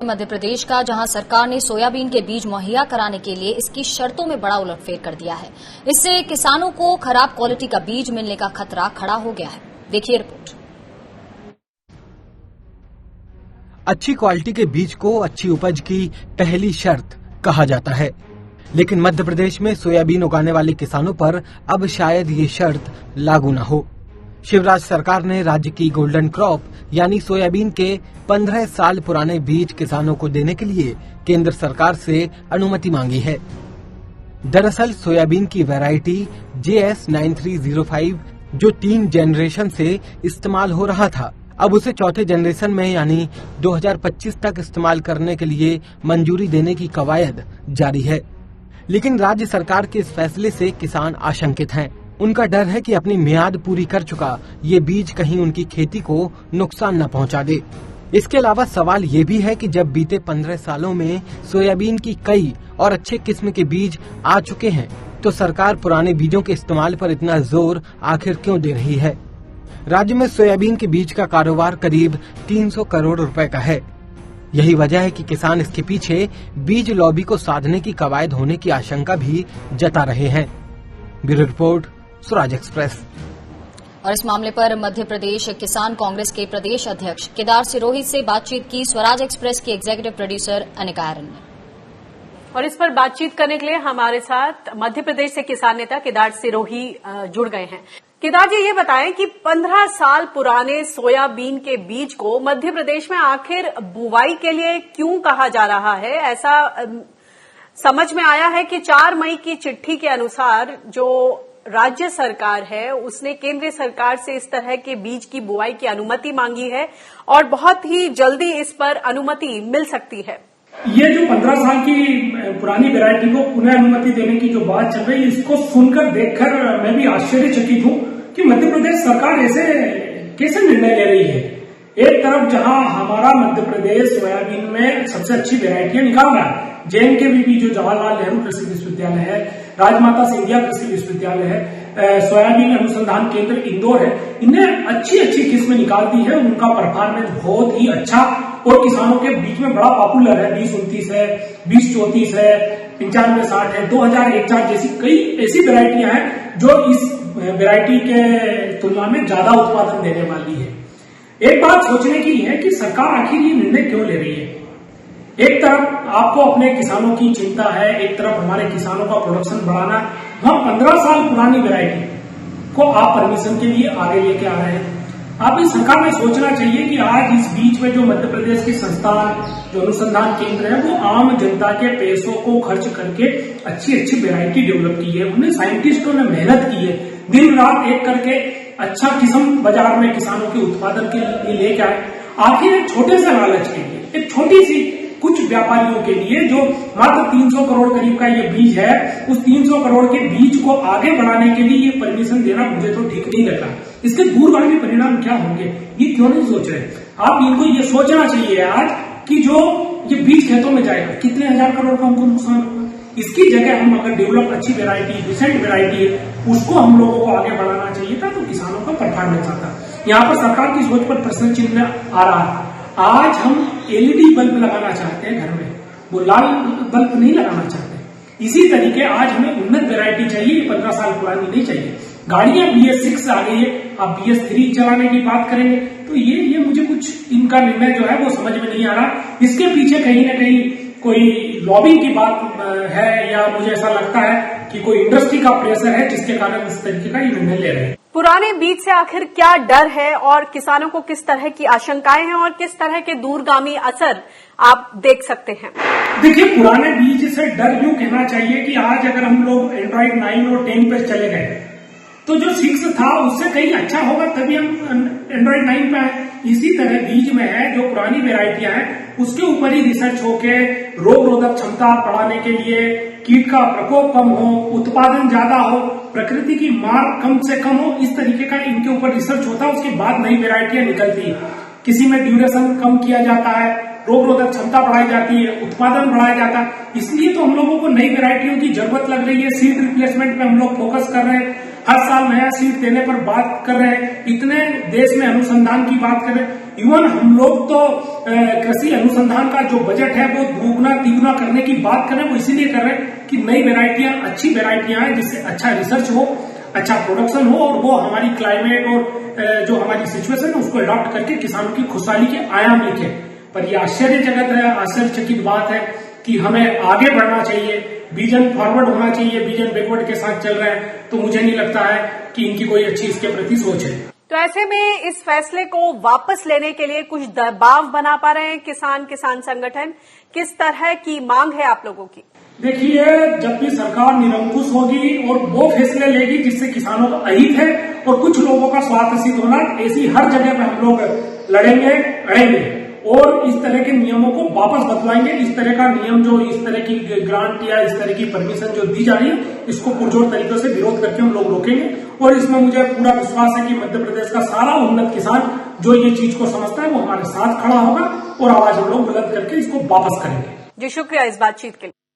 मध्य प्रदेश का, जहां सरकार ने सोयाबीन के बीज मुहैया कराने के लिए इसकी शर्तों में बड़ा उलटफेर कर दिया है। इससे किसानों को खराब क्वालिटी का बीज मिलने का खतरा खड़ा हो गया है। देखिए रिपोर्ट। अच्छी क्वालिटी के बीज को अच्छी उपज की पहली शर्त कहा जाता है, लेकिन मध्य प्रदेश में सोयाबीन उगाने वाले किसानों पर अब शायद ये शर्त लागू न हो। शिवराज सरकार ने राज्य की गोल्डन क्रॉप यानी सोयाबीन के 15 साल पुराने बीज किसानों को देने के लिए केंद्र सरकार से अनुमति मांगी है। दरअसल सोयाबीन की वैरायटी JS 9305 जो 3 जनरेशन से इस्तेमाल हो रहा था, अब उसे चौथे जनरेशन में यानी 2025 तक इस्तेमाल करने के लिए मंजूरी देने की कवायद जारी है। लेकिन राज्य सरकार के इस फैसले से किसान आशंकित हैं। उनका डर है कि अपनी मियाद पूरी कर चुका ये बीज कहीं उनकी खेती को नुकसान न पहुंचा दे। इसके अलावा सवाल ये भी है कि जब बीते 15 सालों में सोयाबीन की कई और अच्छे किस्म के बीज आ चुके हैं, तो सरकार पुराने बीजों के इस्तेमाल पर इतना जोर आखिर क्यों दे रही है। राज्य में सोयाबीन के बीज का कारोबार करीब 300 करोड़ रुपए का है। यही वजह है कि किसान इसके पीछे बीज लॉबी को साधने की कवायद होने की आशंका भी जता रहे हैं। Bureau report, Swaraj express. और इस मामले पर मध्य प्रदेश किसान कांग्रेस के प्रदेश अध्यक्ष केदार सिरोही से बातचीत की स्वराज एक्सप्रेस की एग्जीक्यूटिव प्रोड्यूसर अनिका आर्यन ने। और इस पर बातचीत करने के लिए हमारे साथ मध्य प्रदेश से किसान नेता केदार सिरोही जुड़ गए हैं। केदार जी, ये बताएं कि 15 साल पुराने सोयाबीन के बीज को मध्य प्रदेश में आखिर बुवाई के लिए क्यों कहा जा रहा है? ऐसा समझ में आया है कि 4 मई की चिट्ठी के अनुसार जो राज्य सरकार है उसने केंद्र सरकार से इस तरह के बीज की बुआई की अनुमति मांगी है और बहुत ही जल्दी इस पर अनुमति मिल सकती है। ये जो 15 साल की पुरानी वैरायटी को पुनः अनुमति देने की जो बात चल रही है, इसको सुनकर देखकर मैं भी आश्चर्यचकित हूं कि मध्य प्रदेश सरकार ऐसे कैसे निर्णय ले रही है। एक तरफ जहां हमारा मध्य प्रदेश सोयाबीन में सबसे अच्छी वैरायटियां निकाल रहा है, JNKVP जो जवाहरलाल नेहरू कृषि विश्वविद्यालय है, राजमाता सिंधिया कृषि विश्वविद्यालय है, सोयाबीन अनुसंधान केंद्र इंदौर है, इन्हें अच्छी अच्छी किस्में निकाल दी है। उनका परफॉर्मेंस बहुत ही अच्छा और किसानों के बीच में बड़ा पॉपुलर है। 2029 है, 2034 है, 9560 है, 2014 जैसी कई ऐसी वैरायटियां हैं जो इस वैरायटी के तुलना में ज्यादा उत्पादन देने वाली है। एक बात सोचने की है कि सरकार आखिर ये निर्णय क्यों ले रही है। एक तरफ आपको अपने किसानों की चिंता है, एक तरफ हमारे किसानों का प्रोडक्शन बढ़ाना, हम 15 साल पुरानी वैरायटी को आप परमिशन के लिए आगे लेके आ रहे हैं। आप इस सरकार में सोचना चाहिए कि आज इस बीच में जो मध्य प्रदेश की संस्थान जो अनुसंधान केंद्र है वो आम जनता के पैसों को खर्च करके अच्छी अच्छी वैरायटी डेवलप की है। उन्हें साइंटिस्टों ने मेहनत की है, दिन रात एक करके अच्छा किस्म बाजार में किसानों के उत्पादन के लिए लेके आए। आखिर एक छोटे से लालच के लिए, एक छोटी सी कुछ व्यापारियों के लिए जो मात्र 300 करोड़ करीब का ये बीज है, उस 300 करोड़ के बीज को आगे बढ़ाने के लिए ये परमिशन देना मुझे तो ठीक नहीं लगा। इसके दूरगामी परिणाम क्या होंगे ये क्यों नहीं सोच रहे। आप इनको ये सोचना चाहिए आज कि जो ये बीज खेतों में जाएगा कितने हजार करोड़ का हमको नुकसान होगा। इसकी जगह हम अगर डेवलप अच्छी वैरायटी, डिसेंट वैरायटी है, उसको हम लोगों को आगे बढ़ाना चाहिए था, तो किसानों का परफॉर्मेंस आता। यहाँ पर सरकार की सोच पर प्रश्न चिन्ह आ रहा है। आज हम LED बल्ब लगाना चाहते हैं घर में, वो लाल बल्ब नहीं लगाना चाहते। इसी तरीके आज हमें उन्नत वैरायटी चाहिए, 15 साल पुरानी नहीं चाहिए। गाड़ियां BS6 आ गई है, आप BS3 चलाने की बात करेंगे, तो ये मुझे कुछ इनका निर्णय जो है वो समझ में नहीं आ रहा। इसके पीछे कहीं ना कहीं कोई लॉबी की बात है, या मुझे ऐसा लगता है कि कोई इंडस्ट्री का प्रेशर है जिसके कारण इस तरीके का ये निर्णय ले रहे हैं। पुराने बीज से आखिर क्या डर है और किसानों को किस तरह की आशंकाएं हैं और किस तरह के दूरगामी असर आप देख सकते हैं? देखिए, पुराने बीज से डर यूं कहना चाहिए कि आज अगर हम लोग एंड्रॉइड 9 और 10 पे चले गए तो जो 6 था उससे कहीं अच्छा होगा, तभी हम एंड्रॉइड 9 पे आए। इसी तरह बीज में है जो पुरानी वेराइटियां हैं उसके ऊपर ही रिसर्च होके रोग रोधक क्षमता बढ़ाने के लिए, कीट का प्रकोप कम हो, उत्पादन ज्यादा हो, प्रकृति की मार कम से कम हो, इस तरीके का इनके ऊपर रिसर्च होता है। उसके बाद नई वेराइटियां निकलती है। किसी में ड्यूरेशन कम किया जाता है, रोग रोधक क्षमता बढ़ाई जाती है, उत्पादन बढ़ाया जाता है। इसलिए तो हम लोगों को नई वेराइटियों की जरूरत लग रही है। सीड रिप्लेसमेंट में हम लोग फोकस कर रहे हैं, हर साल नया सीड देने पर बात कर रहे हैं, इतने देश में अनुसंधान की बात कर रहे हैं। इवन हम लोग तो कृषि अनुसंधान का जो बजट है वो दोगुना तिगुना करने की बात करें, वो इसीलिए कर रहे हैं कि नई वेराइटियां, अच्छी वेराइटियां आए जिससे अच्छा रिसर्च हो, अच्छा प्रोडक्शन हो और वो हमारी क्लाइमेट और जो हमारी सिचुएशन है उसको अडॉप्ट करके किसानों की खुशहाली के आयाम लिखे। पर ये आश्चर्यजनक है, आश्चर्यचकित बात है कि हमें आगे बढ़ना चाहिए, विजन फॉरवर्ड होना चाहिए, विजन बैकवर्ड के साथ चल रहे हैं, तो मुझे नहीं लगता है कि इनकी कोई अच्छी इसके प्रति सोच है। तो ऐसे में इस फैसले को वापस लेने के लिए कुछ दबाव बना पा रहे हैं किसान संगठन, किस तरह की मांग है आप लोगों की? देखिए, जब भी सरकार निरंकुश होगी और वो फैसले लेगी जिससे किसानों का अहित है और कुछ लोगों का स्वार्थ सिद्ध होना, ऐसी हर जगह पे हम लोग लड़ेंगे, अड़ेंगे और इस तरह के नियमों को वापस बदलाएंगे। इस तरह का नियम जो, इस तरह की ग्रांट या इस तरह की परमिशन जो दी जा रही है, इसको पुरजोर तरीकों से विरोध करके हम लोग रोकेंगे। और इसमें मुझे पूरा विश्वास है कि मध्य प्रदेश का सारा उन्नत किसान जो ये चीज को समझता है वो हमारे साथ खड़ा होगा और आवाज हम लोग बुलंद करके इसको वापस करेंगे। जी, शुक्रिया इस बातचीत के लिए।